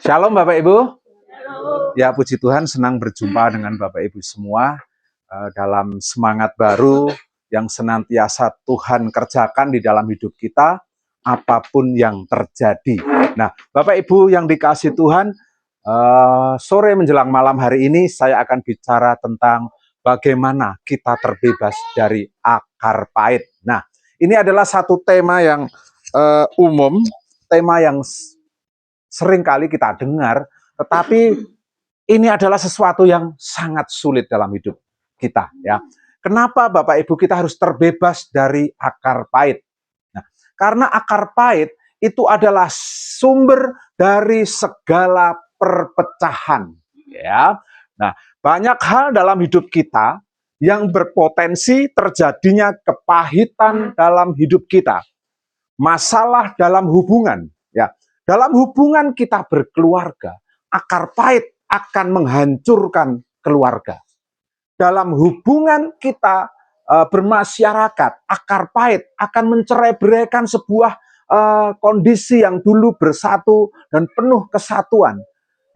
Shalom Bapak Ibu. Ya puji Tuhan, senang berjumpa dengan Bapak Ibu semua dalam semangat baru yang senantiasa Tuhan kerjakan di dalam hidup kita, apapun yang terjadi. Nah, Bapak Ibu yang dikasih Tuhan, sore menjelang malam hari ini saya akan bicara tentang bagaimana kita terbebas dari akar pahit. Nah, ini adalah satu tema yang umum, tema yang sering kali kita dengar, tetapi ini adalah sesuatu yang sangat sulit dalam hidup kita, ya. Kenapa Bapak Ibu kita harus terbebas dari akar pahit? Nah, karena akar pahit itu adalah sumber dari segala perpecahan, ya. Nah, banyak hal dalam hidup kita yang berpotensi terjadinya kepahitan dalam hidup kita. Masalah dalam hubungan, ya. Dalam hubungan kita berkeluarga, akar pahit akan menghancurkan keluarga. Dalam hubungan kita bermasyarakat, akar pahit akan mencerai-beraikan sebuah kondisi yang dulu bersatu dan penuh kesatuan.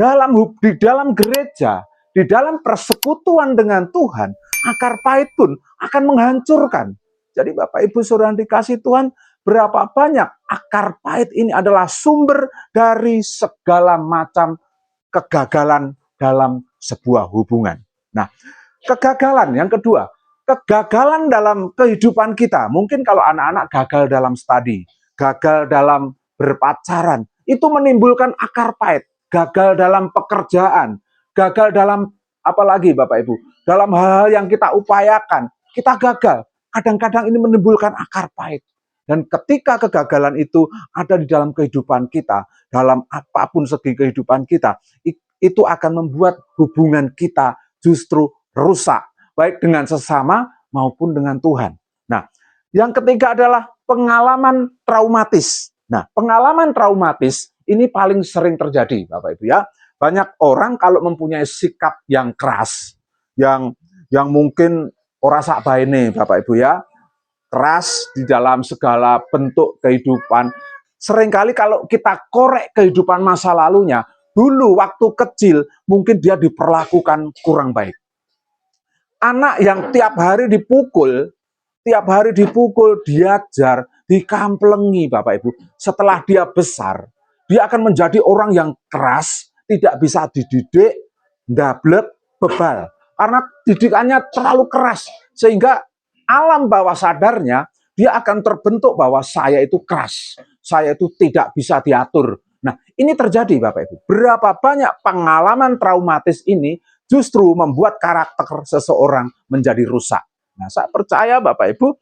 Di dalam gereja, di dalam persekutuan dengan Tuhan, akar pahit pun akan menghancurkan. Jadi Bapak Ibu Saudara dikasih Tuhan, berapa banyak akar pahit ini adalah sumber dari segala macam kegagalan dalam sebuah hubungan. Nah, kegagalan yang kedua, kegagalan dalam kehidupan kita. Mungkin kalau anak-anak gagal dalam studi, gagal dalam berpacaran, itu menimbulkan akar pahit. Gagal dalam pekerjaan, gagal dalam apalagi Bapak Ibu, dalam hal-hal yang kita upayakan, kita gagal. Kadang-kadang ini menimbulkan akar pahit. Dan ketika kegagalan itu ada di dalam kehidupan kita, dalam apapun segi kehidupan kita, itu akan membuat hubungan kita justru rusak, baik dengan sesama maupun dengan Tuhan. Nah, yang ketiga adalah pengalaman traumatis. Nah, pengalaman traumatis ini paling sering terjadi, Bapak Ibu ya. Banyak orang kalau mempunyai sikap yang keras, yang mungkin ora sak baene, Bapak Ibu ya, keras di dalam segala bentuk kehidupan. Seringkali kalau kita korek kehidupan masa lalunya, dulu waktu kecil mungkin dia diperlakukan kurang baik. Anak yang tiap hari dipukul, diajar, dikamplengi Bapak Ibu. Setelah dia besar, dia akan menjadi orang yang keras, tidak bisa dididik, ndablek, bebal. Karena didikannya terlalu keras, sehingga alam bawah sadarnya, dia akan terbentuk bahwa saya itu keras, saya itu tidak bisa diatur. Nah, ini terjadi Bapak Ibu. Berapa banyak pengalaman traumatis ini justru membuat karakter seseorang menjadi rusak. Nah, saya percaya Bapak Ibu,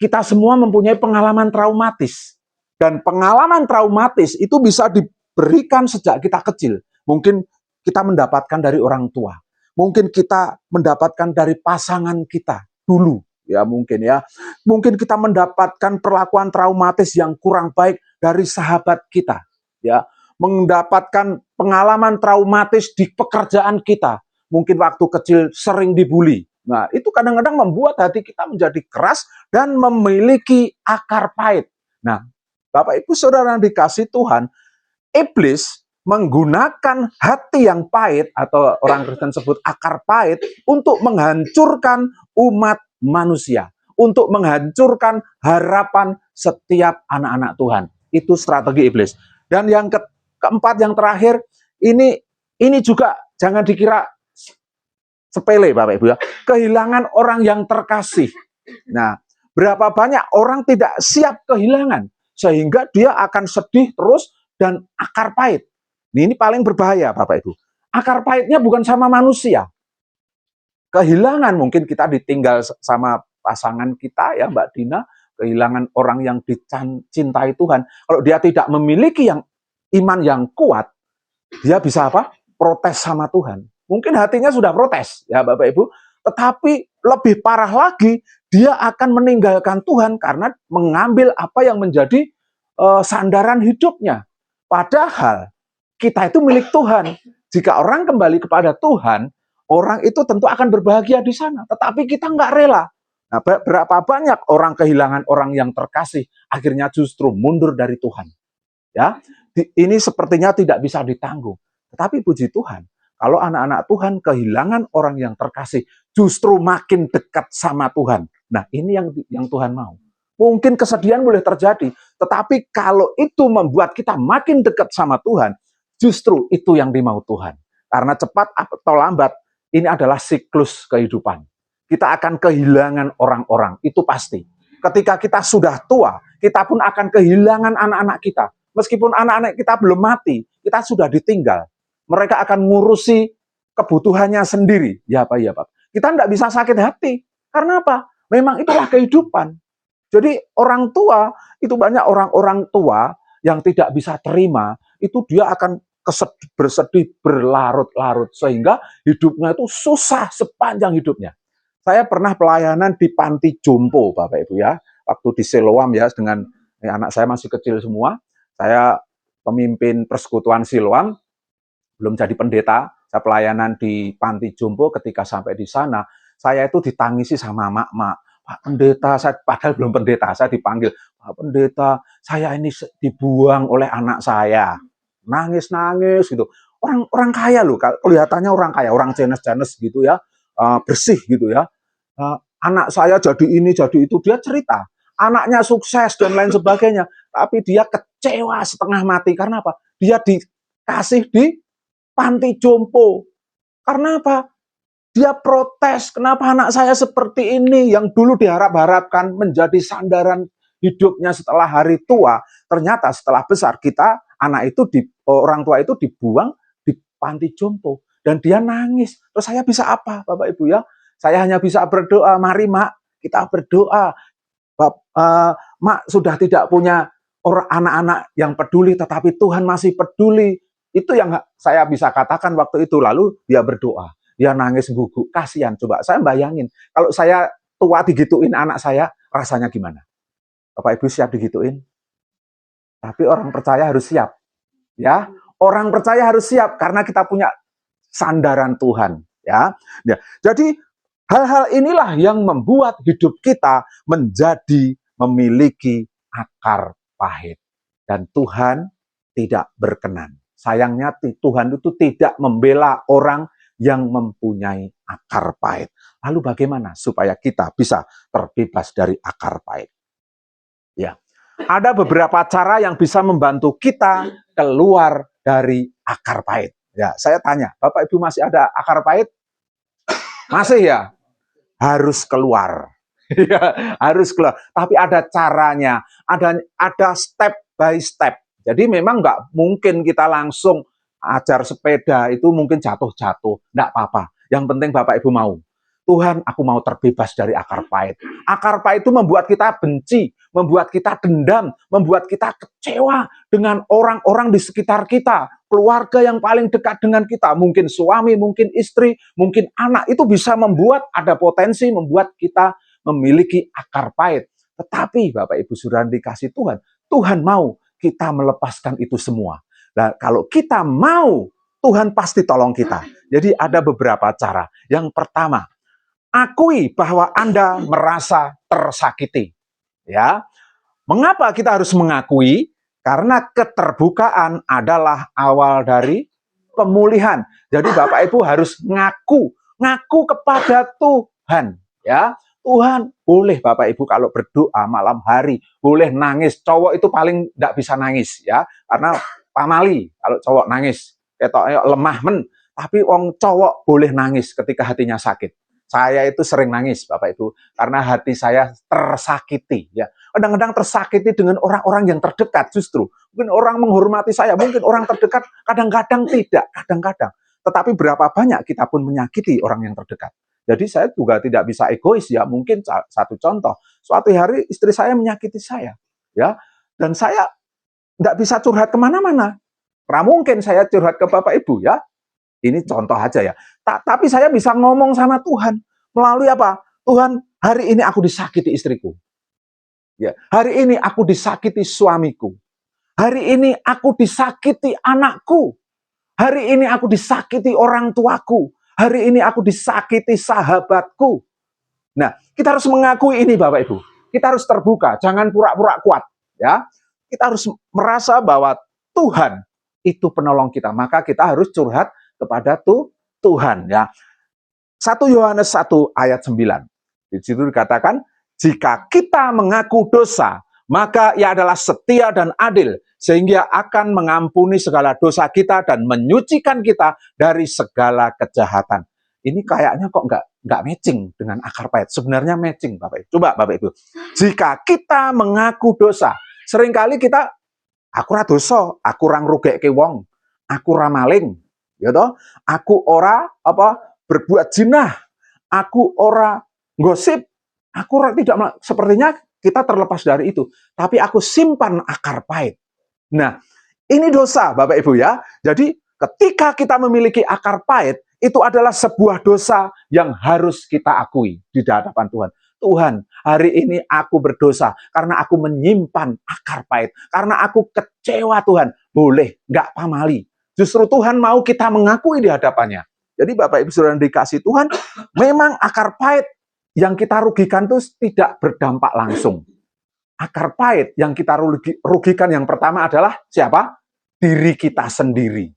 kita semua mempunyai pengalaman traumatis. Dan pengalaman traumatis itu bisa diberikan sejak kita kecil. Mungkin kita mendapatkan dari orang tua. Mungkin kita mendapatkan dari pasangan kita dulu, ya mungkin ya. Mungkin kita mendapatkan perlakuan traumatis yang kurang baik dari sahabat kita, ya. Mendapatkan pengalaman traumatis di pekerjaan kita. Mungkin waktu kecil sering dibully. Nah, itu kadang-kadang membuat hati kita menjadi keras dan memiliki akar pahit. Nah, Bapak Ibu Saudara yang dikasih Tuhan, iblis menggunakan hati yang pahit atau orang Kristen sebut akar pahit untuk menghancurkan umat manusia, untuk menghancurkan harapan setiap anak-anak Tuhan. Itu strategi iblis. Dan yang keempat, yang terakhir, ini juga jangan dikira sepele Bapak Ibu ya. Kehilangan orang yang terkasih. Nah, berapa banyak orang tidak siap kehilangan sehingga dia akan sedih terus dan akar pahit. Ini paling berbahaya Bapak Ibu. Akar pahitnya bukan sama manusia. Kehilangan mungkin kita ditinggal sama pasangan kita ya Mbak Dina, kehilangan orang yang dicintai Tuhan. Kalau dia tidak memiliki iman yang kuat, dia bisa apa? Protes sama Tuhan. Mungkin hatinya sudah protes ya Bapak Ibu, tetapi lebih parah lagi, dia akan meninggalkan Tuhan karena mengambil apa yang menjadi sandaran hidupnya. Padahal kita itu milik Tuhan. Jika orang kembali kepada Tuhan, orang itu tentu akan berbahagia di sana. Tetapi kita nggak rela. Nah, berapa banyak orang kehilangan orang yang terkasih, akhirnya justru mundur dari Tuhan. Ya, ini sepertinya tidak bisa ditanggung. Tetapi puji Tuhan, kalau anak-anak Tuhan kehilangan orang yang terkasih, justru makin dekat sama Tuhan. Nah, ini yang Tuhan mau. Mungkin kesedihan boleh terjadi, tetapi kalau itu membuat kita makin dekat sama Tuhan, justru itu yang dimau Tuhan. Karena cepat atau lambat, ini adalah siklus kehidupan. Kita akan kehilangan orang-orang, itu pasti. Ketika kita sudah tua, kita pun akan kehilangan anak-anak kita. Meskipun anak-anak kita belum mati, kita sudah ditinggal. Mereka akan ngurusi kebutuhannya sendiri. Ya Pak, ya Pak. Kita tidak bisa sakit hati. Karena apa? Memang itulah kehidupan. Jadi orang tua, itu banyak orang-orang tua yang tidak bisa terima, itu dia akan bersedih berlarut-larut. Sehingga hidupnya itu susah sepanjang hidupnya. Saya pernah pelayanan di panti jompo, Bapak Ibu ya. Waktu di Siloam ya, dengan anak saya masih kecil semua. Saya pemimpin persekutuan Siloam, belum jadi pendeta. Saya pelayanan di panti jompo. Ketika sampai di sana, saya itu ditangisi sama mak-mak. Pak Pendeta, saya padahal belum pendeta, saya dipanggil, Pak Pendeta, saya ini dibuang oleh anak saya. Nangis-nangis gitu. Orang kaya loh, kelihatannya orang kaya, orang jenes-jenes gitu ya, bersih gitu ya. Anak saya jadi ini, jadi itu, dia cerita. Anaknya sukses dan lain sebagainya, tapi dia kecewa setengah mati. Karena apa? Dia dikasih di panti jompo. Karena apa? Dia protes, kenapa anak saya seperti ini, yang dulu diharap-harapkan menjadi sandaran hidupnya setelah hari tua. Ternyata setelah besar, anak itu, orang tua itu dibuang di panti jompo. Dan dia nangis. Terus saya bisa apa, Bapak Ibu ya? Saya hanya bisa berdoa, mari Mak, kita berdoa. Mak sudah tidak punya orang anak-anak yang peduli, tetapi Tuhan masih peduli. Itu yang saya bisa katakan waktu itu. Lalu dia berdoa. Dia nangis guguk, kasihan. Coba saya bayangin, kalau saya tua digituin anak saya, rasanya gimana? Bapak Ibu siap digituin? Tapi orang percaya harus siap. Ya, orang percaya harus siap karena kita punya sandaran Tuhan. Ya, jadi hal-hal inilah yang membuat hidup kita menjadi memiliki akar pahit. Dan Tuhan tidak berkenan. Sayangnya Tuhan itu tidak membela orang yang mempunyai akar pahit. Lalu bagaimana supaya kita bisa terbebas dari akar pahit? Ya, ada beberapa cara yang bisa membantu kita keluar dari akar pahit. Ya, saya tanya, Bapak Ibu masih ada akar pahit? Masih ya? Harus keluar. Ya, harus keluar. Tapi ada caranya, ada step by step. Jadi memang nggak mungkin kita langsung ajar sepeda itu mungkin jatuh-jatuh, enggak apa-apa. Yang penting Bapak Ibu mau. Tuhan, aku mau terbebas dari akar pahit. Akar pahit itu membuat kita benci, membuat kita dendam, membuat kita kecewa dengan orang-orang di sekitar kita, keluarga yang paling dekat dengan kita, mungkin suami, mungkin istri, mungkin anak, itu bisa membuat ada potensi membuat kita memiliki akar pahit. Tetapi Bapak Ibu sudah dikasih Tuhan, Tuhan mau kita melepaskan itu semua. Nah, kalau kita mau, Tuhan pasti tolong kita. Jadi ada beberapa cara. Yang pertama, akui bahwa Anda merasa tersakiti. Ya, mengapa kita harus mengakui? Karena keterbukaan adalah awal dari pemulihan. Jadi Bapak Ibu harus ngaku kepada Tuhan. Ya, Tuhan, boleh Bapak Ibu kalau berdoa malam hari, boleh nangis. Cowok itu paling tidak bisa nangis ya, karena pamali kalau cowok nangis, ketoknya lemah men. Tapi wong cowok boleh nangis ketika hatinya sakit. Saya itu sering nangis, Bapak Ibu, karena hati saya tersakiti. Ya, kadang-kadang tersakiti dengan orang-orang yang terdekat justru. Mungkin orang menghormati saya, mungkin orang terdekat, kadang-kadang tidak, kadang-kadang. Tetapi berapa banyak kita pun menyakiti orang yang terdekat. Jadi saya juga tidak bisa egois ya. Mungkin satu contoh, suatu hari istri saya menyakiti saya, ya, dan saya tidak bisa curhat kemana-mana. Karena mungkin saya curhat ke Bapak Ibu ya. Ini contoh aja ya. Tapi saya bisa ngomong sama Tuhan melalui apa? Tuhan, hari ini aku disakiti istriku. Ya, hari ini aku disakiti suamiku. Hari ini aku disakiti anakku. Hari ini aku disakiti orang tuaku. Hari ini aku disakiti sahabatku. Nah, kita harus mengakui ini Bapak Ibu. Kita harus terbuka, jangan pura-pura kuat, ya. Kita harus merasa bahwa Tuhan itu penolong kita, maka kita harus curhat kepada Tuhan ya. 1 Yohanes 1 ayat 9. Di situ dikatakan, jika kita mengaku dosa, maka ia adalah setia dan adil, sehingga akan mengampuni segala dosa kita dan menyucikan kita dari segala kejahatan. Ini kayaknya kok nggak matching dengan akar pahit. Sebenarnya matching, Bapak Ibu. Coba Bapak Ibu. Jika kita mengaku dosa, seringkali kita, aku ora dosa, aku ora ngrugeke wong, aku ora maling, ya toh? Aku ora berbuat jinah, aku ora gosip, aku ora tidak, sepertinya kita terlepas dari itu. Tapi aku simpan akar pahit. Nah, ini dosa Bapak Ibu ya. Jadi ketika kita memiliki akar pahit, itu adalah sebuah dosa yang harus kita akui di hadapan Tuhan. Tuhan, hari ini aku berdosa karena aku menyimpan akar pahit. Karena aku kecewa Tuhan. Boleh, nggak pamali. Justru Tuhan mau kita mengakui di hadapannya. Jadi Bapak Ibu Saudara dikasih Tuhan, memang akar pahit yang kita rugikan itu tidak berdampak langsung. Akar pahit yang kita rugikan yang pertama adalah siapa? Diri kita sendiri.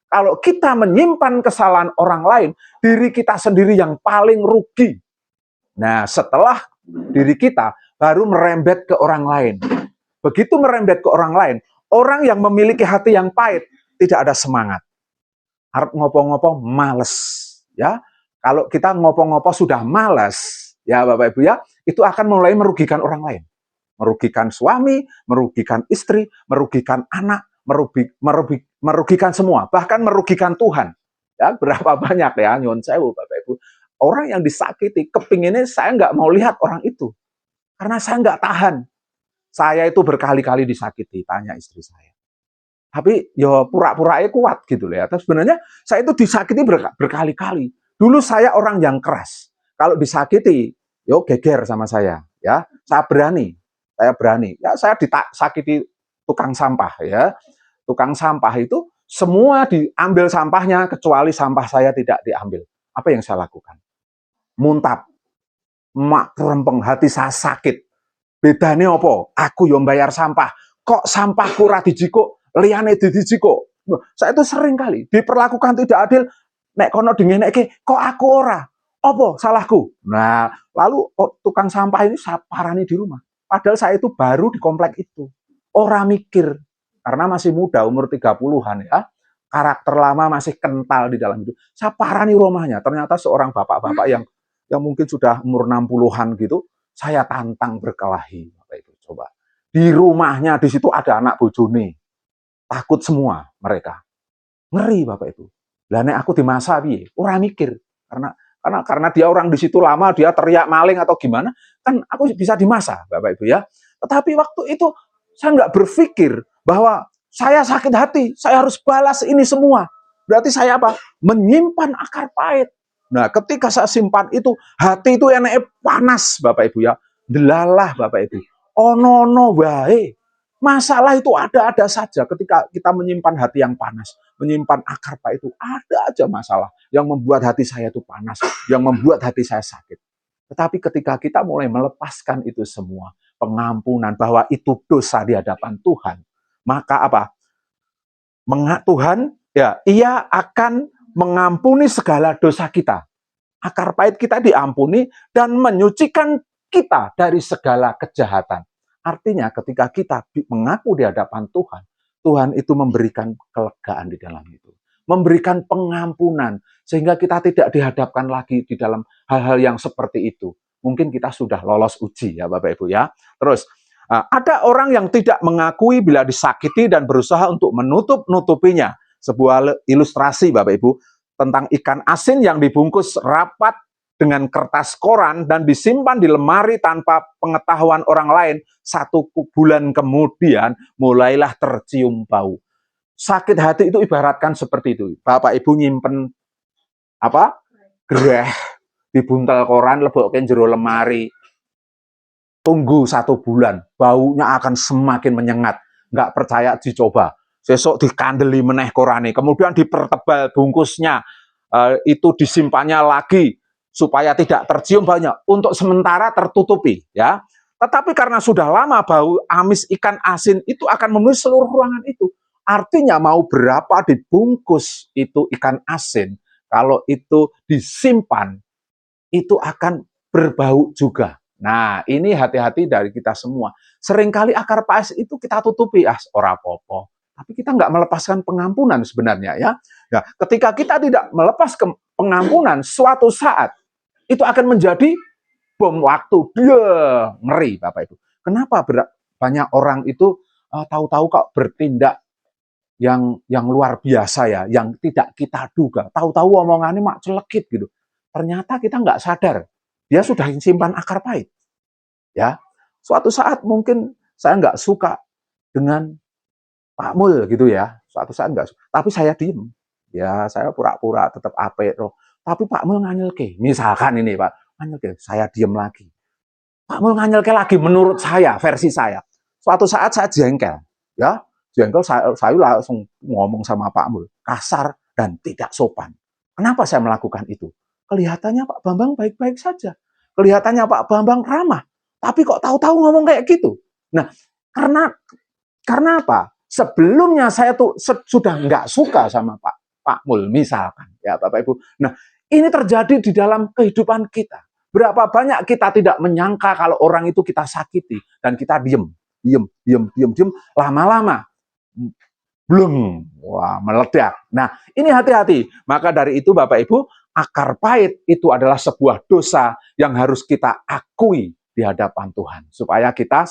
Kalau kita menyimpan kesalahan orang lain, diri kita sendiri yang paling rugi. Nah, setelah diri kita, baru merembet ke orang lain. Begitu merembet ke orang lain, orang yang memiliki hati yang pahit, tidak ada semangat. Harap ngopo-ngopo, males. Ya, kalau kita ngopo-ngopo sudah males, ya Bapak Ibu ya, itu akan mulai merugikan orang lain. Merugikan suami, merugikan istri, merugikan anak, merugikan semua, bahkan merugikan Tuhan. Ya, berapa banyak ya, nyuwun sewu Bapak Ibu, orang yang disakiti, kepinginnya saya nggak mau lihat orang itu, karena saya nggak tahan. Saya itu berkali-kali disakiti, tanya istri saya. Tapi ya pura-puranya kuat gitu loh ya. Tapi sebenarnya saya itu disakiti berkali-kali. Dulu saya orang yang keras. Kalau disakiti, yo geger sama saya, ya. Saya berani. Ya, saya disakiti tukang sampah ya. Tukang sampah itu semua diambil sampahnya kecuali sampah saya tidak diambil. Apa yang saya lakukan? Muntap. Mak rempeng, hati saya sakit. Bedane opo? Aku yang bayar sampah. Kok sampahku ora dijiko, liyane dijiko. Saya itu sering kali diperlakukan tidak adil. Nek kono dingenekke, kok aku ora? Opo salahku? Nah, lalu tukang sampah ini saya parani di rumah. Padahal saya itu baru di komplek itu. Orang mikir, karena masih muda, umur 30-an ya. Karakter lama masih kental di dalam hidup. Saya parani rumahnya. Ternyata seorang bapak-bapak yang mungkin sudah umur 60-an gitu, saya tantang berkelahi. Bapak Ibu, coba. Di rumahnya, di situ ada anak bojone. Takut semua mereka. Ngeri Bapak Ibu. Lah nek aku di masa piye? Ora mikir. Karena dia orang di situ lama, dia teriak maling atau gimana, kan aku bisa di masa Bapak Ibu ya. Tetapi waktu itu saya nggak berpikir bahwa saya sakit hati, saya harus balas ini semua. Berarti saya apa? Menyimpan akar pahit. Nah, ketika saya simpan itu, hati itu enaknya panas Bapak Ibu ya. Delalah Bapak Ibu. Ono-ono wae. Masalah itu ada-ada saja ketika kita menyimpan hati yang panas. Menyimpan akar pahit itu ada aja masalah yang membuat hati saya itu panas, yang membuat hati saya sakit. Tetapi ketika kita mulai melepaskan itu semua, pengampunan bahwa itu dosa di hadapan Tuhan, maka apa? Tuhan ya, ia akan mengampuni segala dosa kita. Akar pahit kita diampuni dan menyucikan kita dari segala kejahatan. Artinya ketika kita mengaku di hadapan Tuhan, Tuhan itu memberikan kelegaan di dalam itu. Memberikan pengampunan, sehingga kita tidak dihadapkan lagi di dalam hal-hal yang seperti itu. Mungkin kita sudah lolos uji ya Bapak Ibu ya. Terus, ada orang yang tidak mengakui bila disakiti dan berusaha untuk menutup-nutupinya. Sebuah ilustrasi Bapak Ibu, tentang ikan asin yang dibungkus rapat dengan kertas koran dan disimpan di lemari tanpa pengetahuan orang lain. 1 bulan kemudian mulailah tercium bau. Sakit hati itu ibaratkan seperti itu. Bapak Ibu nyimpen apa? Greh dibuntel koran, lebokke jero lemari. Tunggu 1 bulan, baunya akan semakin menyengat. Nggak percaya dicoba. Sesok dikandeli meneh korane, kemudian dipertebal bungkusnya, itu disimpannya lagi supaya tidak tercium banyak, untuk sementara tertutupi ya. Tetapi karena sudah lama bau amis ikan asin itu akan memenuhi seluruh ruangan itu, Artinya mau berapa dibungkus itu ikan asin, kalau itu disimpan, itu akan berbau juga. Nah, ini hati-hati dari kita semua. Seringkali akar pais itu kita tutupi, ora popo. Tapi kita nggak melepaskan pengampunan sebenarnya ya. Nah, ketika kita tidak melepas pengampunan, suatu saat itu akan menjadi bom waktu. Dia ngeri, Bapak Ibu. Kenapa banyak orang itu tahu-tahu kok bertindak yang luar biasa ya, yang tidak kita duga. Tahu-tahu omongannya mak celekit gitu. Ternyata kita nggak sadar, dia sudah simpan akar pahit. Ya, suatu saat mungkin saya nggak suka dengan Pak Mul gitu ya. Suatu saat nggak suka, tapi saya diem. Ya, saya pura-pura tetap apik. Tapi Pak Mul nganyelke. Misalkan ini Pak, nganyelke, saya diem lagi. Pak Mul nganyelke lagi menurut saya, versi saya. Suatu saat saya jengkel. Ya, jengkel saya langsung ngomong sama Pak Mul. Kasar dan tidak sopan. Kenapa saya melakukan itu? Kelihatannya Pak Bambang baik-baik saja. Kelihatannya Pak Bambang ramah. Tapi kok tahu-tahu ngomong kayak gitu? Nah, karena apa? Sebelumnya saya tuh sudah nggak suka sama Pak Mul, misalkan. Ya, Bapak Ibu. Nah, ini terjadi di dalam kehidupan kita. Berapa banyak kita tidak menyangka kalau orang itu kita sakiti dan kita diem, lama-lama belum, wah meledak. Nah, ini hati-hati. Maka dari itu Bapak Ibu, akar pahit itu adalah sebuah dosa yang harus kita akui di hadapan Tuhan supaya kita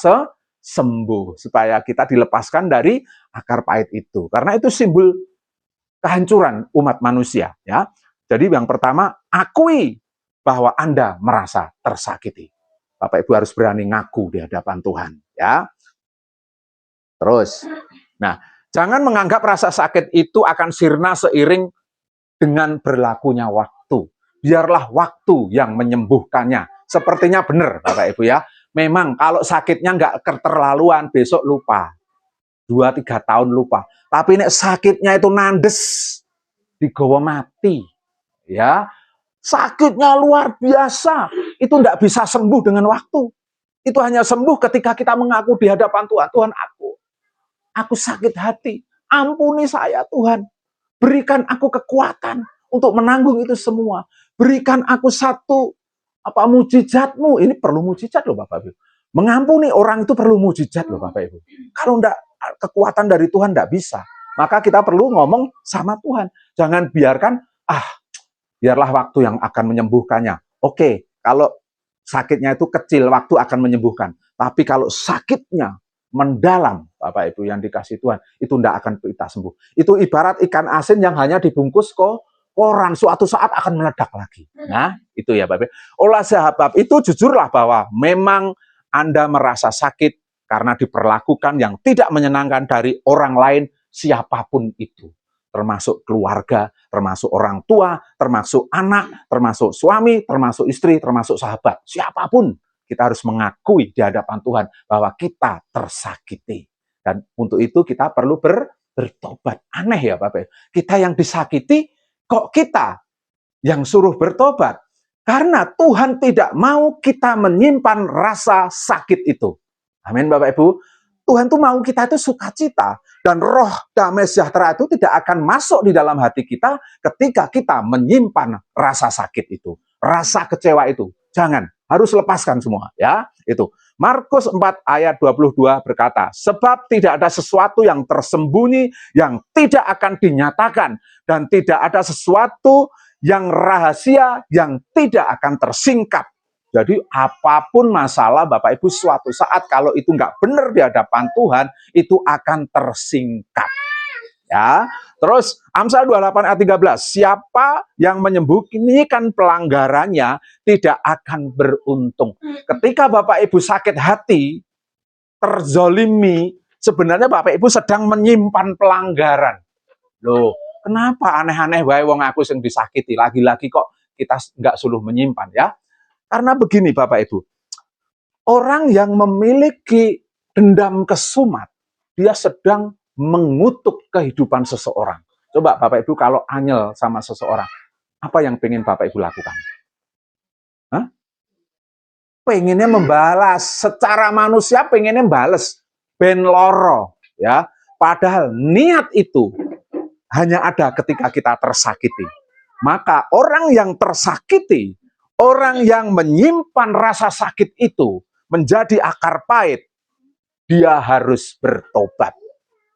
sembuh, supaya kita dilepaskan dari akar pahit itu. Karena itu simbol kehancuran umat manusia, ya. Jadi yang pertama, akui bahwa Anda merasa tersakiti. Bapak Ibu harus berani ngaku di hadapan Tuhan, ya. Terus, nah, jangan menganggap rasa sakit itu akan sirna seiring dengan berlakunya waktu. Biarlah waktu yang menyembuhkannya. Sepertinya benar, Bapak Ibu ya. Memang kalau sakitnya nggak keterlaluan, besok lupa. 2-3 tahun lupa. Tapi ini sakitnya itu nandes, digawa mati. Ya, sakitnya luar biasa. Itu nggak bisa sembuh dengan waktu. Itu hanya sembuh ketika kita mengaku di hadapan Tuhan. Tuhan, aku sakit hati. Ampuni saya Tuhan. Berikan aku kekuatan untuk menanggung itu semua. Berikan aku satu mujizat-Mu. Ini perlu mujizat loh Bapak Ibu. Mengampuni orang itu perlu mujizat loh Bapak Ibu. Kalau enggak, kekuatan dari Tuhan enggak bisa. Maka kita perlu ngomong sama Tuhan. Jangan biarkan, biarlah waktu yang akan menyembuhkannya. Oke, kalau sakitnya itu kecil, waktu akan menyembuhkan. Tapi kalau sakitnya mendalam, Bapak Ibu yang dikasih Tuhan, itu tidak akan kita sembuh. Itu ibarat ikan asin yang hanya dibungkus koran, suatu saat akan meledak lagi. Nah, itu ya Bapak Ibu. Oleh sebab itu jujurlah bahwa memang Anda merasa sakit karena diperlakukan yang tidak menyenangkan dari orang lain, siapapun itu. Termasuk keluarga, termasuk orang tua, termasuk anak, termasuk suami, termasuk istri, termasuk sahabat. Siapapun, kita harus mengakui di hadapan Tuhan bahwa kita tersakiti. Dan untuk itu kita perlu bertobat. Aneh ya Bapak. Kita yang disakiti, kok kita yang suruh bertobat? Karena Tuhan tidak mau kita menyimpan rasa sakit itu. Amin Bapak Ibu. Tuhan tuh mau kita itu sukacita. Dan roh damai sejahtera itu tidak akan masuk di dalam hati kita ketika kita menyimpan rasa sakit itu. Rasa kecewa itu. Jangan. Harus lepaskan semua. Ya, itu. Markus 4 ayat 22 berkata, sebab tidak ada sesuatu yang tersembunyi yang tidak akan dinyatakan. Dan tidak ada sesuatu yang rahasia yang tidak akan tersingkap. Jadi apapun masalah Bapak Ibu suatu saat kalau itu nggak benar di hadapan Tuhan, itu akan tersingkap. Ya, terus Amsal 28 ayat 13, siapa yang menyembunyikan pelanggarannya tidak akan beruntung. Ketika Bapak Ibu sakit hati, terzolimi, sebenarnya Bapak Ibu sedang menyimpan pelanggaran. Loh, kenapa aneh-aneh wae wong aku yang disakiti, lagi-lagi kok kita nggak suruh menyimpan ya? Karena begini Bapak Ibu, orang yang memiliki dendam kesumat, dia sedang mengutuk kehidupan seseorang. Coba Bapak Ibu kalau anyel sama seseorang, apa yang pengen Bapak Ibu lakukan? Hah? Pengennya membalas, secara manusia pengennya balas, ben loro, ya. Padahal niat itu hanya ada ketika kita tersakiti. Maka orang yang tersakiti, orang yang menyimpan rasa sakit itu menjadi akar pahit, dia harus bertobat.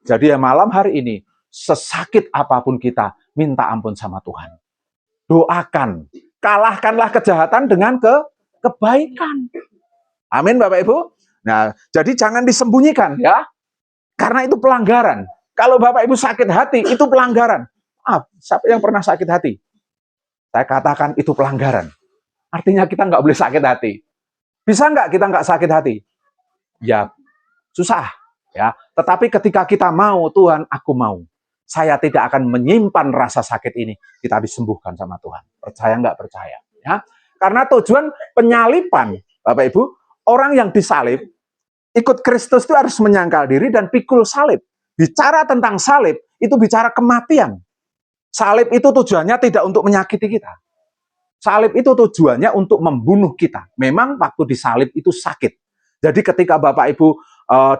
Jadi malam hari ini, sesakit apapun kita, minta ampun sama Tuhan. Doakan, kalahkanlah kejahatan dengan kebaikan. Amin Bapak Ibu. Nah, jadi jangan disembunyikan ya. Karena itu pelanggaran. Kalau Bapak Ibu sakit hati, itu pelanggaran. Siapa yang pernah sakit hati? Saya katakan itu pelanggaran. Artinya kita nggak boleh sakit hati. Bisa nggak kita nggak sakit hati? Ya, susah. Ya, tetapi ketika kita mau, Tuhan, aku mau. Saya tidak akan menyimpan rasa sakit ini. Kita disembuhkan sama Tuhan. Percaya nggak percaya? Ya, karena tujuan penyalipan, Bapak Ibu, orang yang disalib, ikut Kristus itu harus menyangkal diri dan pikul salib. Bicara tentang salib, itu bicara kematian. Salib itu tujuannya tidak untuk menyakiti kita. Salib itu tujuannya untuk membunuh kita. Memang waktu disalib itu sakit. Jadi ketika Bapak Ibu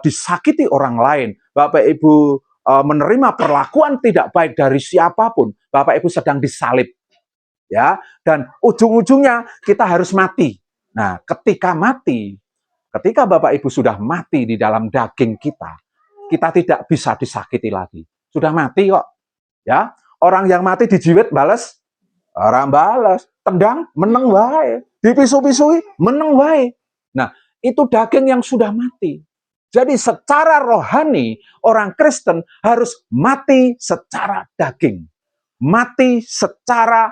disakiti orang lain, Bapak Ibu menerima perlakuan tidak baik dari siapapun, Bapak Ibu sedang disalib. Ya, dan ujung-ujungnya kita harus mati. Nah, ketika mati, ketika Bapak Ibu sudah mati di dalam daging kita tidak bisa disakiti lagi. Sudah mati kok. Ya, orang yang mati dijiwit balas, orang balas, tendang meneng wae, dipisu-pisui meneng wae. Nah, itu daging yang sudah mati. Jadi secara rohani orang Kristen harus mati secara daging. Mati secara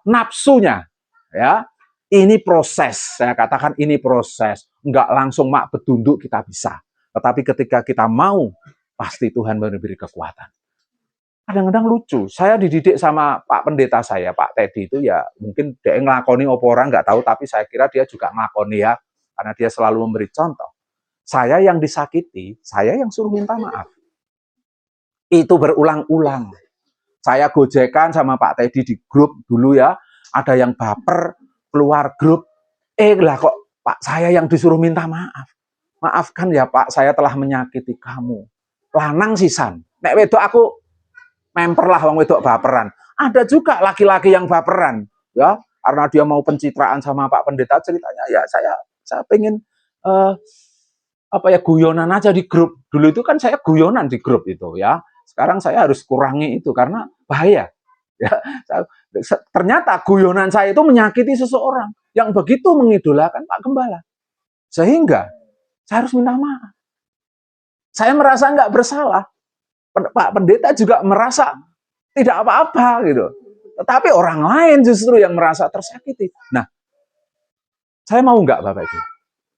nafsunya, ya. Ini proses, saya katakan ini proses. Enggak langsung mak betunduk kita bisa. Tetapi ketika kita mau, pasti Tuhan memberi kekuatan. Kadang-kadang lucu, saya dididik sama Pak Pendeta saya, Pak Teddy itu ya, mungkin dia ngelakoni apa orang, nggak tahu, tapi saya kira dia juga ngelakoni ya, karena dia selalu memberi contoh. Saya yang disakiti, saya yang suruh minta maaf. Itu berulang-ulang. Saya gojekan sama Pak Teddy di grup dulu ya, ada yang baper, keluar grup, lah kok Pak saya yang disuruh minta maaf. Maafkan ya Pak, saya telah menyakiti kamu. Lanang sisan, nek wedok aku memper lah wong wedok baperan. Ada juga laki-laki yang baperan, ya, karena dia mau pencitraan sama Pak Pendeta, ceritanya ya saya pengen guyonan aja di grup. Dulu itu kan saya guyonan di grup itu ya. Sekarang saya harus kurangi itu karena bahaya. Ya, ternyata guyonan saya itu menyakiti seseorang yang begitu mengidolakan Pak Gembala. Sehingga saya harus minta maaf. Saya merasa nggak bersalah. Pak Pendeta juga merasa tidak apa-apa gitu. Tetapi orang lain justru yang merasa tersakiti. Nah, saya mau nggak Bapak Ibu?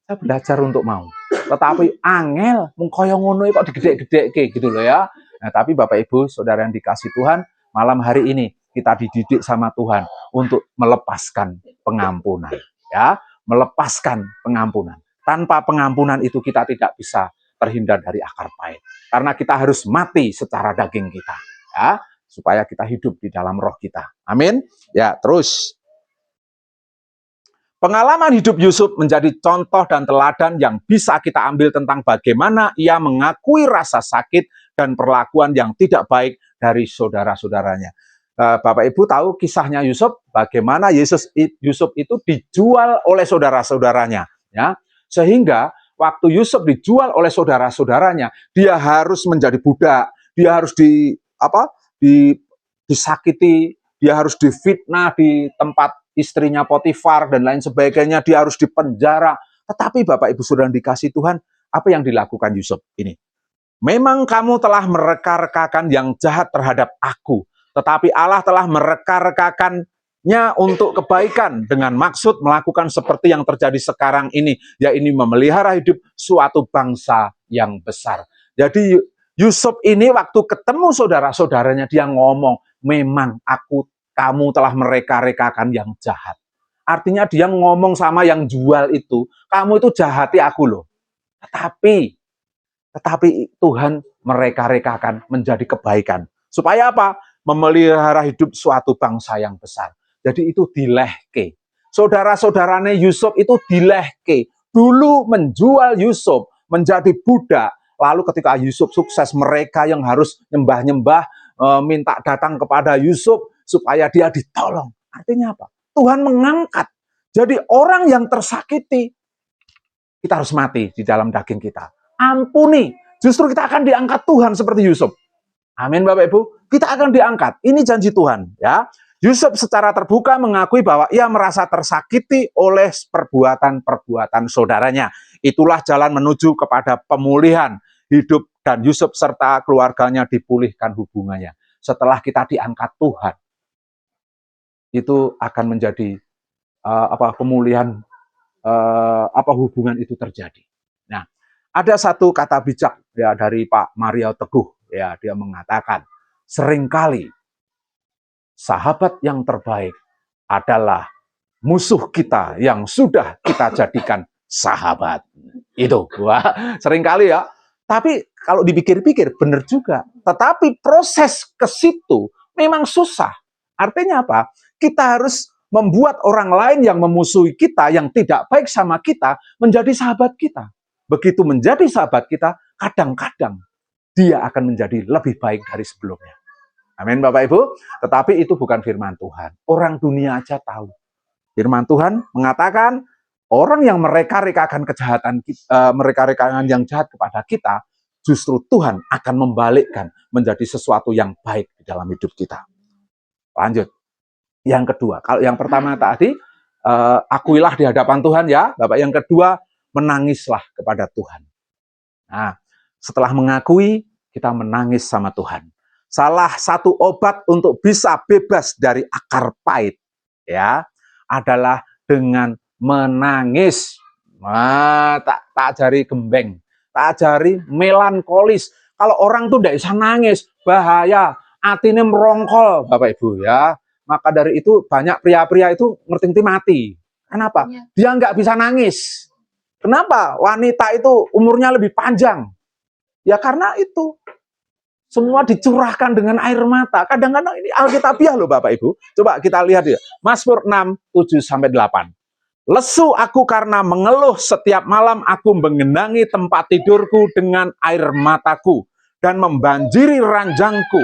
Saya belajar untuk mau. Tetapi angel mengkoyo ngono kok digede-gedeke gitu loh ya. Nah, tapi Bapak Ibu, saudara yang dikasih Tuhan, malam hari ini kita dididik sama Tuhan untuk melepaskan pengampunan, ya, melepaskan pengampunan. Tanpa pengampunan itu kita tidak bisa terhindar dari akar pahit. Karena kita harus mati secara daging kita, ya, supaya kita hidup di dalam roh kita. Amin. Ya, terus pengalaman hidup Yusuf menjadi contoh dan teladan yang bisa kita ambil tentang bagaimana ia mengakui rasa sakit dan perlakuan yang tidak baik dari saudara-saudaranya. Bapak Ibu tahu kisahnya Yusuf, bagaimana Yusuf itu dijual oleh saudara-saudaranya, ya. Sehingga waktu Yusuf dijual oleh saudara-saudaranya, dia harus menjadi budak, dia harus disakiti, dia harus difitnah di tempat istrinya Potifar dan lain sebagainya, dia harus dipenjara. Tetapi Bapak Ibu Saudara dikasih Tuhan, apa yang dilakukan Yusuf ini? Memang kamu telah mereka-rekakan yang jahat terhadap aku, tetapi Allah telah mereka-rekakannya untuk kebaikan dengan maksud melakukan seperti yang terjadi sekarang ini, yaitu memelihara hidup suatu bangsa yang besar. Jadi Yusuf ini waktu ketemu saudara-saudaranya, dia ngomong, memang kamu telah mereka-rekakan yang jahat. Artinya dia ngomong sama yang jual itu, kamu itu jahati aku loh. Tetapi Tuhan mereka-rekakan menjadi kebaikan. Supaya apa? Memelihara hidup suatu bangsa yang besar. Jadi itu dilehke. Saudara-saudaranya Yusuf itu dilehke. Dulu menjual Yusuf menjadi budak. Lalu ketika Yusuf sukses, mereka yang harus nyembah-nyembah, minta datang kepada Yusuf supaya dia ditolong. Artinya apa? Tuhan mengangkat. Jadi orang yang tersakiti, kita harus mati di dalam daging kita. Ampuni. Justru kita akan diangkat Tuhan seperti Yusuf. Amin Bapak Ibu. Kita akan diangkat. Ini janji Tuhan, ya. Yusuf secara terbuka mengakui bahwa ia merasa tersakiti oleh perbuatan-perbuatan saudaranya. Itulah jalan menuju kepada pemulihan hidup, dan Yusuf serta keluarganya dipulihkan hubungannya. Setelah kita diangkat Tuhan, itu akan menjadi pemulihan, hubungan itu terjadi. Nah, ada satu kata bijak ya dari Pak Mario Teguh, ya, dia mengatakan, seringkali sahabat yang terbaik adalah musuh kita yang sudah kita jadikan sahabat. Itu, wah, seringkali ya. Tapi kalau dipikir-pikir benar juga. Tetapi proses ke situ memang susah. Artinya apa? Kita harus membuat orang lain yang memusuhi kita, yang tidak baik sama kita, menjadi sahabat kita. Begitu menjadi sahabat kita, kadang-kadang dia akan menjadi lebih baik dari sebelumnya. Amin Bapak Ibu. Tetapi itu bukan firman Tuhan. Orang dunia aja tahu. Firman Tuhan mengatakan, orang yang mereka-rekakan kejahatan, mereka-rekakan yang jahat kepada kita, justru Tuhan akan membalikkan menjadi sesuatu yang baik di dalam hidup kita. Lanjut. Yang kedua, kalau yang pertama tadi, akuilah di hadapan Tuhan ya, Bapak. Yang kedua, menangislah kepada Tuhan. Nah, setelah mengakui, kita menangis sama Tuhan. Salah satu obat untuk bisa bebas dari akar pahit, ya, adalah dengan menangis. Nah, tak ajari gembeng, tak ajari melankolis. Kalau orang tuh tidak bisa nangis, bahaya, hatinya merongkol, Bapak Ibu ya. Maka dari itu banyak pria-pria itu ngerti mati. Kenapa? Dia nggak bisa nangis. Kenapa? Wanita itu umurnya lebih panjang. Ya karena itu. Semua dicurahkan dengan air mata. Kadang-kadang ini Alkitabiah loh Bapak Ibu. Coba kita lihat ya. Mazmur 6, 7-8. Lesu aku karena mengeluh, setiap malam aku menggenangi tempat tidurku dengan air mataku dan membanjiri ranjangku.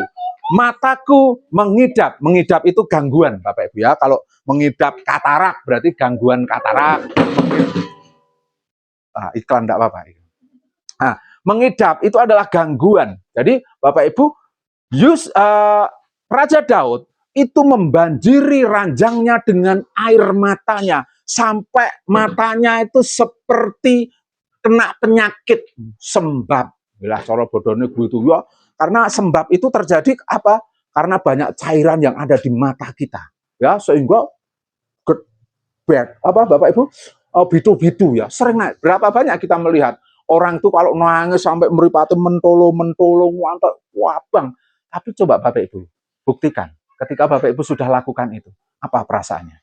Mataku mengidap. Mengidap itu gangguan Bapak Ibu ya. Kalau mengidap katarak berarti gangguan katarak. Iklan enggak apa-apa. Nah, mengidap itu adalah gangguan. Jadi Bapak Ibu, Raja Daud itu membanjiri ranjangnya dengan air matanya. Sampai matanya itu seperti kena penyakit sembab. Bila cara bodohnya gitu ya. Karena sembab itu terjadi apa? Karena banyak cairan yang ada di mata kita. Ya, sehingga Bapak Ibu, bitu-bitu ya. Sering naik. Berapa banyak kita melihat orang tuh kalau nangis sampai meripati mentolo, wantok, wabang. Tapi coba Bapak Ibu, buktikan. Ketika Bapak Ibu sudah lakukan itu, apa perasaannya?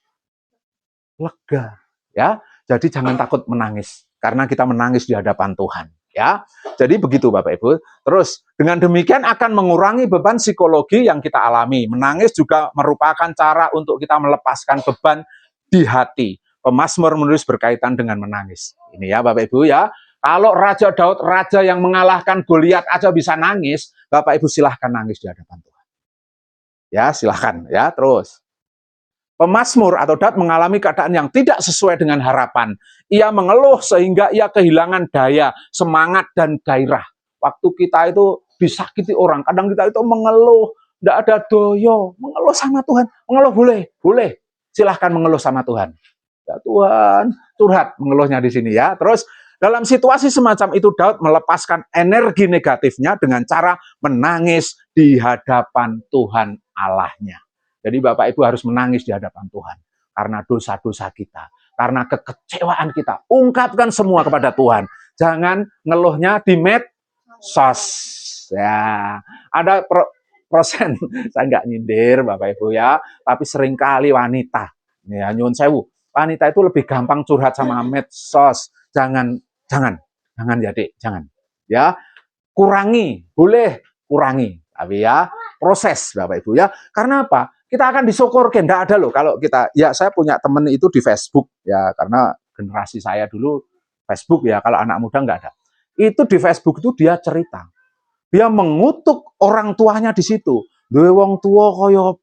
Lega. Ya, jadi jangan takut menangis. Karena kita menangis di hadapan Tuhan. Ya, jadi begitu Bapak Ibu. Terus, dengan demikian akan mengurangi beban psikologi yang kita alami. Menangis juga merupakan cara untuk kita melepaskan beban di hati. Pemazmur menulis berkaitan dengan menangis. Ini ya Bapak Ibu ya. Kalau Raja Daud, raja yang mengalahkan Goliat aja bisa nangis, Bapak Ibu silahkan nangis di hadapan Tuhan. Ya, silahkan. Ya, terus. Pemazmur atau Daud mengalami keadaan yang tidak sesuai dengan harapan. Ia mengeluh sehingga ia kehilangan daya, semangat, dan gairah. Waktu kita itu disakiti orang, kadang kita itu mengeluh, tidak ada doyo, mengeluh sama Tuhan. Mengeluh boleh. Silahkan mengeluh sama Tuhan. Ya Tuhan, curhat mengeluhnya di sini ya. Terus, dalam situasi semacam itu, Daud melepaskan energi negatifnya dengan cara menangis di hadapan Tuhan Allahnya. Jadi Bapak Ibu harus menangis di hadapan Tuhan. Karena dosa-dosa kita. Karena kekecewaan kita. Ungkapkan semua kepada Tuhan. Jangan ngeluhnya di medsos. Ya, ada persen, saya nggak nyindir Bapak Ibu ya. Tapi seringkali wanita. Ya, nyun sewu. Wanita itu lebih gampang curhat sama medsos. Jangan jadi, jangan. Ya, kurangi, boleh kurangi. Tapi ya, proses Bapak Ibu ya. Karena apa? Kita akan disyukurkan. Tidak ada loh kalau kita, ya saya punya teman itu di Facebook ya, karena generasi saya dulu Facebook ya, kalau anak muda nggak ada. Itu di Facebook itu dia cerita. Dia mengutuk orang tuanya di situ. Duwe wong tua kaya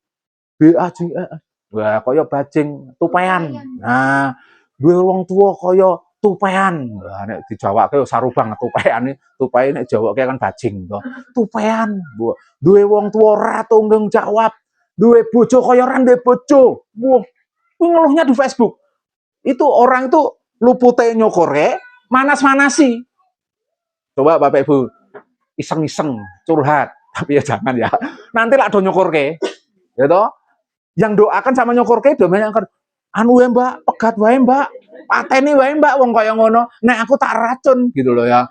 wah kaya bajing tupean. Nah, duwe wong tua kaya tupean. Nah, nek dijawake sarubang tupean, tupai nek jawake kan bajing to. Tupean. Duwe wong tua ora tanggung jawab. Duwe bojo kaya ora duwe bojo. Wah, ngeluhnya di Facebook. Itu orang itu lupute nyokore, manas-manasi. Coba Bapak Ibu iseng-iseng curhat, tapi ya jangan ya. Nanti lah do nyokorke, ya toh. Yang doakan sama nyokorke do banyak kan. Anu wae Mbak, pegat wae Mbak, pateni wae Mbak, wong kaya ngono. Nek aku tak racun gitu loh ya.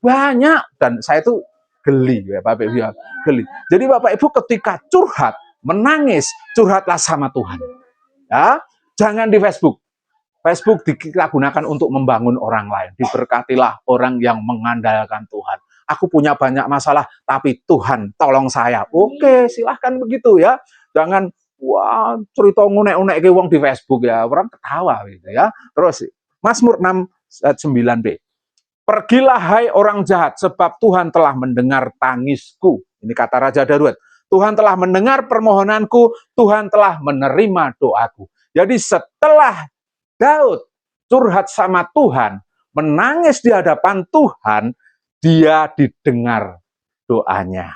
Banyak dan saya tuh geli ya Bapak Ibu ya, geli. Jadi Bapak Ibu ketika curhat, menangis, curhatlah sama Tuhan. Ya, jangan di Facebook. Facebook kita gunakan untuk membangun orang lain. Diberkatilah orang yang mengandalkan Tuhan. Aku punya banyak masalah, tapi Tuhan tolong saya. Oke, silahkan begitu ya. Jangan wah cerita ngunek-unek ke wong di Facebook ya. Orang ketawa gitu ya. Terus Mazmur 6 ayat 9b. Pergilah hai orang jahat, sebab Tuhan telah mendengar tangisku. Ini kata Raja Daud. Tuhan telah mendengar permohonanku, Tuhan telah menerima doaku. Jadi setelah Daud curhat sama Tuhan, menangis di hadapan Tuhan, dia didengar doanya.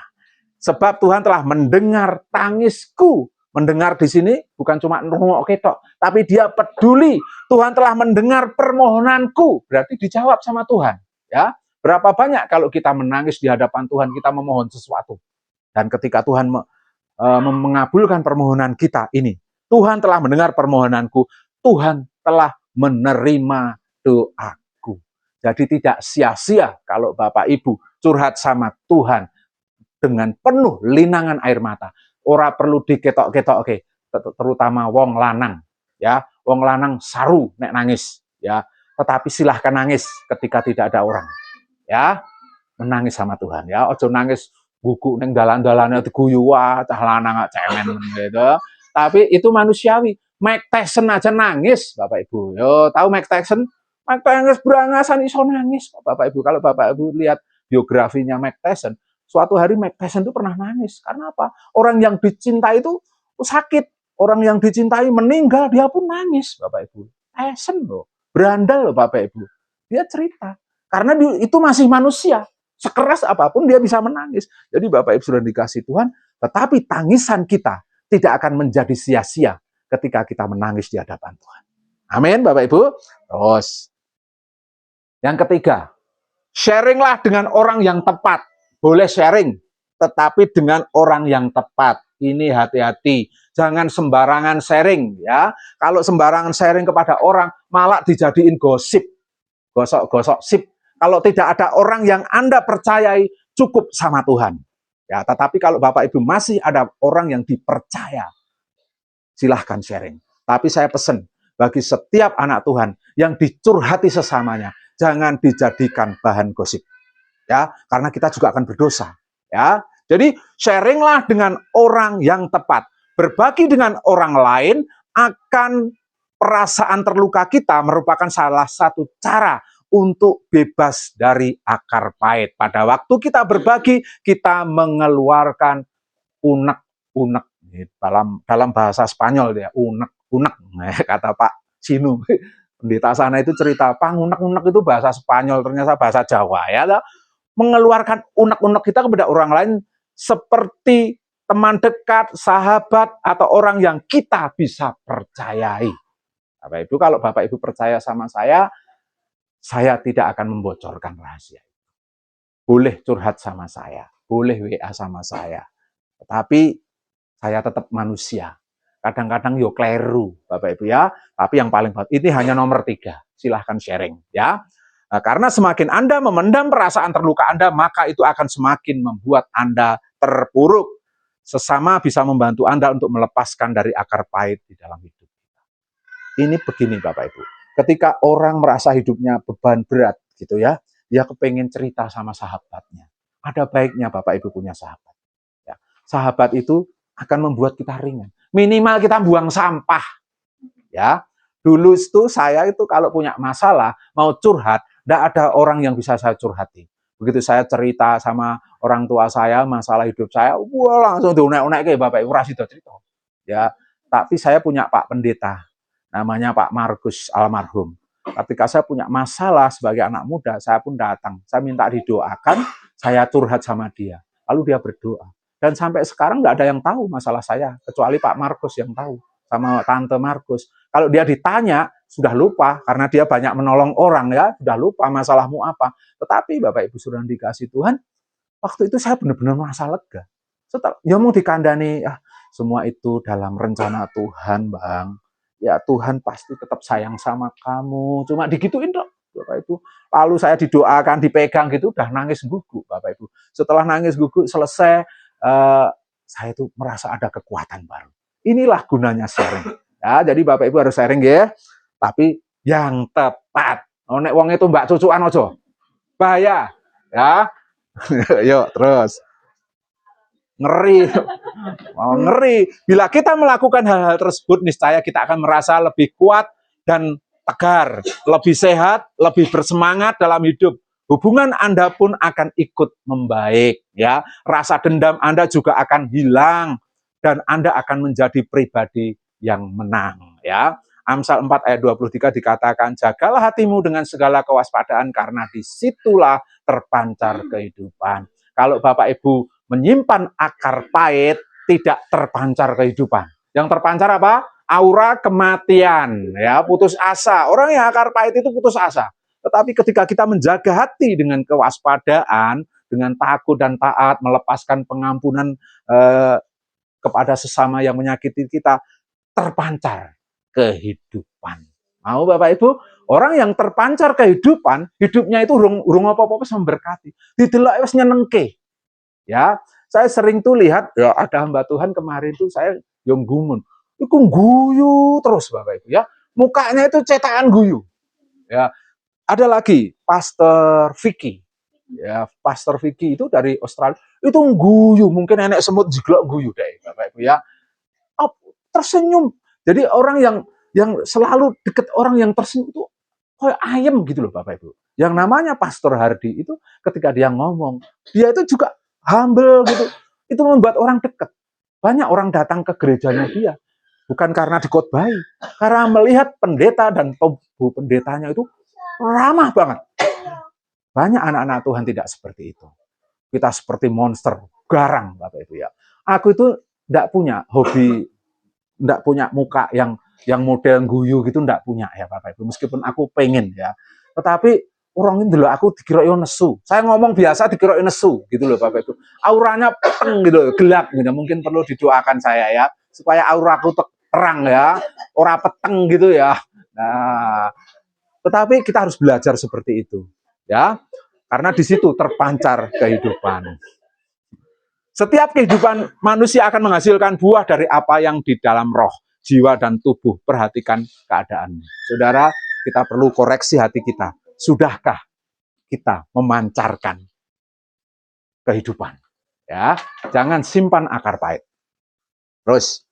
Sebab Tuhan telah mendengar tangisku. Mendengar di sini bukan cuma nunggu ketok, tapi dia peduli. Tuhan telah mendengar permohonanku, berarti dijawab sama Tuhan. Ya, berapa banyak kalau kita menangis di hadapan Tuhan, kita memohon sesuatu. Dan ketika Tuhan mengabulkan permohonan kita ini, Tuhan telah mendengar permohonanku, Tuhan telah menerima doaku. Jadi tidak sia-sia kalau Bapak Ibu curhat sama Tuhan dengan penuh linangan air mata. Ora perlu diketok-ketok, oke. Terutama wong lanang, ya. Wong lanang saru nek nangis, ya. Tetapi silahkan nangis ketika tidak ada orang, ya. Menangis sama Tuhan, ya. Ojo nangis guguk neng dalan-dalane diguyu wah cah lanang cemen gitu. Tapi itu manusiawi. Mike Tyson aja nangis, Bapak Ibu. Yo, tahu Mike Tyson? Mike Tyson berangasan iso nangis, Bapak Ibu. Kalau Bapak Ibu lihat biografinya Mike Tyson, suatu hari Mike Tyson itu pernah nangis. Karena apa? Orang yang dicintai itu sakit. Orang yang dicintai meninggal, dia pun nangis, Bapak Ibu. Tyson loh. Berandal loh, Bapak Ibu. Dia cerita. Karena itu masih manusia. Sekeras apapun dia bisa menangis. Jadi Bapak Ibu sudah dikasih Tuhan, tetapi tangisan kita tidak akan menjadi sia-sia ketika kita menangis di hadapan Tuhan. Amin, Bapak Ibu. Terus, yang ketiga, sharinglah dengan orang yang tepat. Boleh sharing, tetapi dengan orang yang tepat. Ini hati-hati, jangan sembarangan sharing ya. Kalau sembarangan sharing kepada orang, malah dijadiin gosip, gosok-gosok sip. Kalau tidak ada orang yang Anda percayai, cukup sama Tuhan. Ya, tetapi kalau Bapak Ibu masih ada orang yang dipercaya, silahkan sharing. Tapi saya pesan bagi setiap anak Tuhan yang dicurhati sesamanya, jangan dijadikan bahan gosip. Ya, karena kita juga akan berdosa. Ya, jadi sharinglah dengan orang yang tepat. Berbagi dengan orang lain akan perasaan terluka kita merupakan salah satu cara untuk bebas dari akar pahit. Pada waktu kita berbagi, kita mengeluarkan unek-unek. Dalam bahasa Spanyol dia unek-unek, kata Pak Sinu. Pendeta sana itu cerita, Pak, unek-unek itu bahasa Spanyol, ternyata bahasa Jawa ya. Mengeluarkan unek-unek kita kepada orang lain seperti teman dekat, sahabat, atau orang yang kita bisa percayai. Bapak Ibu, kalau Bapak Ibu percaya sama saya tidak akan membocorkan rahasia. Boleh curhat sama saya, boleh WA sama saya. Tetapi saya tetap manusia. Kadang-kadang yo kleru, Bapak Ibu ya. Tapi yang paling penting, ini hanya nomor 3. Silahkan sharing ya. Nah, karena semakin Anda memendam perasaan terluka Anda, maka itu akan semakin membuat Anda terpuruk. Sesama bisa membantu Anda untuk melepaskan dari akar pahit di dalam hidup. Ini begini Bapak Ibu. Ketika orang merasa hidupnya beban berat gitu ya, dia kepengen cerita sama sahabatnya. Ada baiknya Bapak Ibu punya sahabat. Ya, sahabat itu akan membuat kita ringan. Minimal kita buang sampah. Ya, dulu itu saya itu kalau punya masalah mau curhat, Tidak ada orang yang bisa saya curhati. Begitu saya cerita sama orang tua saya masalah hidup saya, wah langsung diunek-unek ke Bapak Ibu rasido cerita. Ya, tapi saya punya Pak Pendeta, namanya Pak Markus almarhum. Ketika saya punya masalah sebagai anak muda, saya pun datang. Saya minta didoakan, saya curhat sama dia. Lalu dia berdoa. Dan sampai sekarang nggak ada yang tahu masalah saya, kecuali Pak Markus yang tahu, sama Tante Markus. Kalau dia ditanya, sudah lupa, karena dia banyak menolong orang, ya sudah lupa masalahmu apa. Tetapi Bapak Ibu sudah dikasih Tuhan, waktu itu saya benar-benar merasa lega. Setelah, ya mau dikandani, semua itu dalam rencana Tuhan, Bang. Ya Tuhan pasti tetap sayang sama kamu. Cuma digituin dong, Bapak Ibu. Lalu saya didoakan, dipegang gitu, udah nangis gugup, Bapak Ibu. Setelah nangis gugup selesai, saya itu merasa ada kekuatan baru. Inilah gunanya sharing. Ya, jadi Bapak Ibu harus sharing ya, tapi yang tepat. Oh, nek wong itu mbak cucuan ojo. Bahaya. Ya. Yuk, terus. Ngeri. Oh, ngeri. Bila kita melakukan hal-hal tersebut, niscaya kita akan merasa lebih kuat dan tegar, lebih sehat, lebih bersemangat dalam hidup. Hubungan Anda pun akan ikut membaik, ya. Rasa dendam Anda juga akan hilang dan Anda akan menjadi pribadi yang menang, ya. Amsal 4 ayat 23 dikatakan, jagalah hatimu dengan segala kewaspadaan karena disitulah terpancar kehidupan. Kalau Bapak Ibu menyimpan akar pahit, tidak terpancar kehidupan. Yang terpancar apa? Aura kematian, ya, putus asa. Orang yang akar pahit itu putus asa. Tetapi ketika kita menjaga hati dengan kewaspadaan, dengan takut dan taat, melepaskan pengampunan kepada sesama yang menyakiti kita, terpancar kehidupan. Mau Bapak Ibu, orang yang terpancar kehidupan, hidupnya itu urung apa-apa memberkati. Didelok wis nyenengke. Ya, saya sering tuh lihat, ya ada hamba Tuhan kemarin tuh saya yang gumun. Itu guyu terus Bapak Ibu ya. Mukanya itu cetakan guyu. Ya, ada lagi Pastor Vicky. Ya, Pastor Vicky itu dari Australia. Itu guyu, mungkin enek semut jiglok guyu deh Bapak Ibu ya. Oh, tersenyum. Jadi orang yang selalu deket orang yang tersenyum itu kayak ayam gitu loh Bapak Ibu. Yang namanya Pastor Hardy itu ketika dia ngomong, dia itu juga humble gitu. Itu membuat orang dekat. Banyak orang datang ke gerejanya dia. Bukan karena dikhotbahi, karena melihat pendeta dan bu pendetanya itu ramah banget. Banyak anak-anak Tuhan tidak seperti itu. Kita seperti monster, garang Bapak Ibu ya. Aku itu tidak punya hobi, tidak punya muka yang model guyu gitu, tidak punya ya Bapak Ibu. Meskipun aku pengen ya. Tetapi orang itu loh aku dikira nesu. Saya ngomong biasa dikira nesu gitu loh Bapak Ibu. Auranya peteng gitu, gelap gitu. Mungkin perlu didoakan saya ya supaya auraku terang ya, ora peteng gitu ya. Nah, tetapi kita harus belajar seperti itu ya. Karena di situ terpancar kehidupan. Setiap kehidupan manusia akan menghasilkan buah dari apa yang di dalam roh, jiwa, dan tubuh. Perhatikan keadaannya. Saudara, kita perlu koreksi hati kita. Sudahkah kita memancarkan kehidupan? Ya, jangan simpan akar pahit. Terus,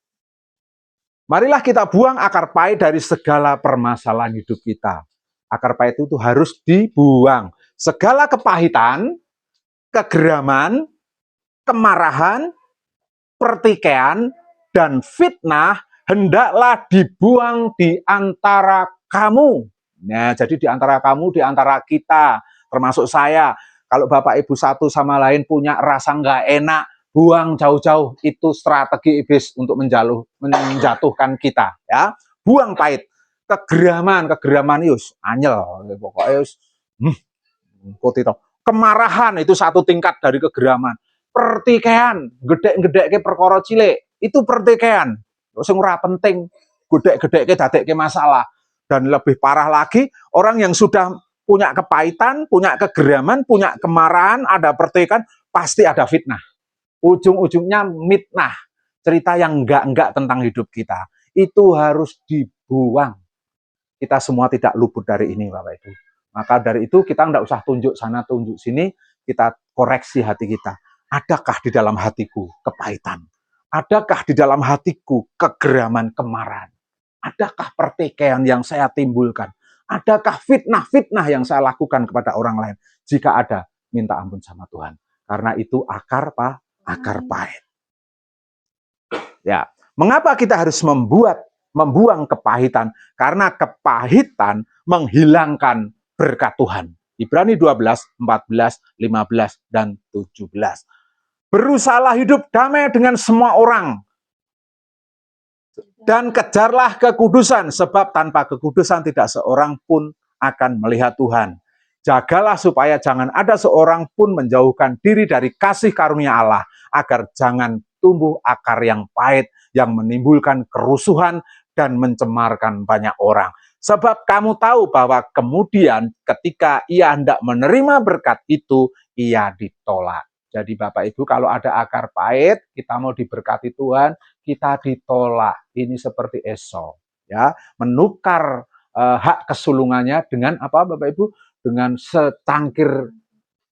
marilah kita buang akar pahit dari segala permasalahan hidup kita. Akar pahit itu harus dibuang. Segala kepahitan, kegeraman, kemarahan, pertikaian, dan fitnah hendaklah dibuang di antara kamu. Nah, jadi di antara kamu, di antara kita, termasuk saya. Kalau Bapak Ibu satu sama lain punya rasa nggak enak, buang jauh-jauh. Itu strategi iblis untuk menjatuhkan kita. Ya, buang pahit. Kegeraman yus, anyel, pokoknya yus, kemarahan itu satu tingkat dari kegeraman. Pertikaian, gedek-gedek ke perkara cilik, itu pertikaian. Sing ora penting, gedek-gedek ke dadekke masalah. Dan lebih parah lagi, orang yang sudah punya kepahitan, punya kegeraman, punya kemarahan, ada pertikaian, pasti ada fitnah. Ujung-ujungnya mitnah. Cerita yang enggak tentang hidup kita. Itu harus dibuang. Kita semua tidak luput dari ini, Bapak Ibu. Maka dari itu kita enggak usah tunjuk sana, tunjuk sini, kita koreksi hati kita. Adakah di dalam hatiku kepahitan? Adakah di dalam hatiku kegeraman, kemarahan? Adakah pertikaian yang saya timbulkan? Adakah fitnah-fitnah yang saya lakukan kepada orang lain? Jika ada, minta ampun sama Tuhan. Karena itu akar pahit. Ya, mengapa kita harus membuang kepahitan? Karena kepahitan menghilangkan berkat Tuhan. Ibrani 12, 14, 15, dan 17. Berusahalah hidup damai dengan semua orang. Dan kejarlah kekudusan, sebab tanpa kekudusan tidak seorang pun akan melihat Tuhan. Jagalah supaya jangan ada seorang pun menjauhkan diri dari kasih karunia Allah, agar jangan tumbuh akar yang pahit, yang menimbulkan kerusuhan dan mencemarkan banyak orang. Sebab kamu tahu bahwa kemudian ketika ia hendak menerima berkat itu, ia ditolak. Jadi Bapak Ibu, kalau ada akar pahit, kita mau diberkati Tuhan, kita ditolak. Ini seperti Esau, ya, menukar hak kesulungannya dengan apa, Bapak Ibu? Dengan secangkir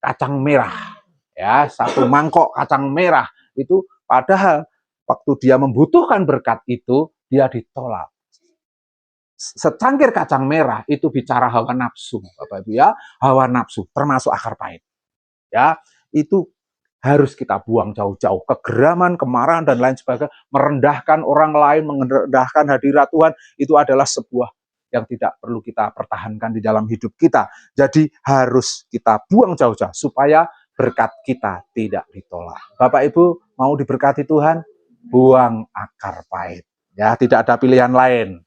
kacang merah, ya, satu mangkok kacang merah itu. Padahal waktu dia membutuhkan berkat itu, dia ditolak. Secangkir kacang merah itu bicara hawa nafsu, Bapak Ibu, ya, hawa nafsu termasuk akar pahit, ya, itu harus kita buang jauh-jauh. Kegeraman, kemarahan, dan lain sebagainya, merendahkan orang lain, merendahkan hadirat Tuhan, itu adalah sebuah yang tidak perlu kita pertahankan di dalam hidup kita. Jadi harus kita buang jauh-jauh, supaya berkat kita tidak ditolak. Bapak Ibu, mau diberkati Tuhan? Buang akar pahit. Ya, tidak ada pilihan lain.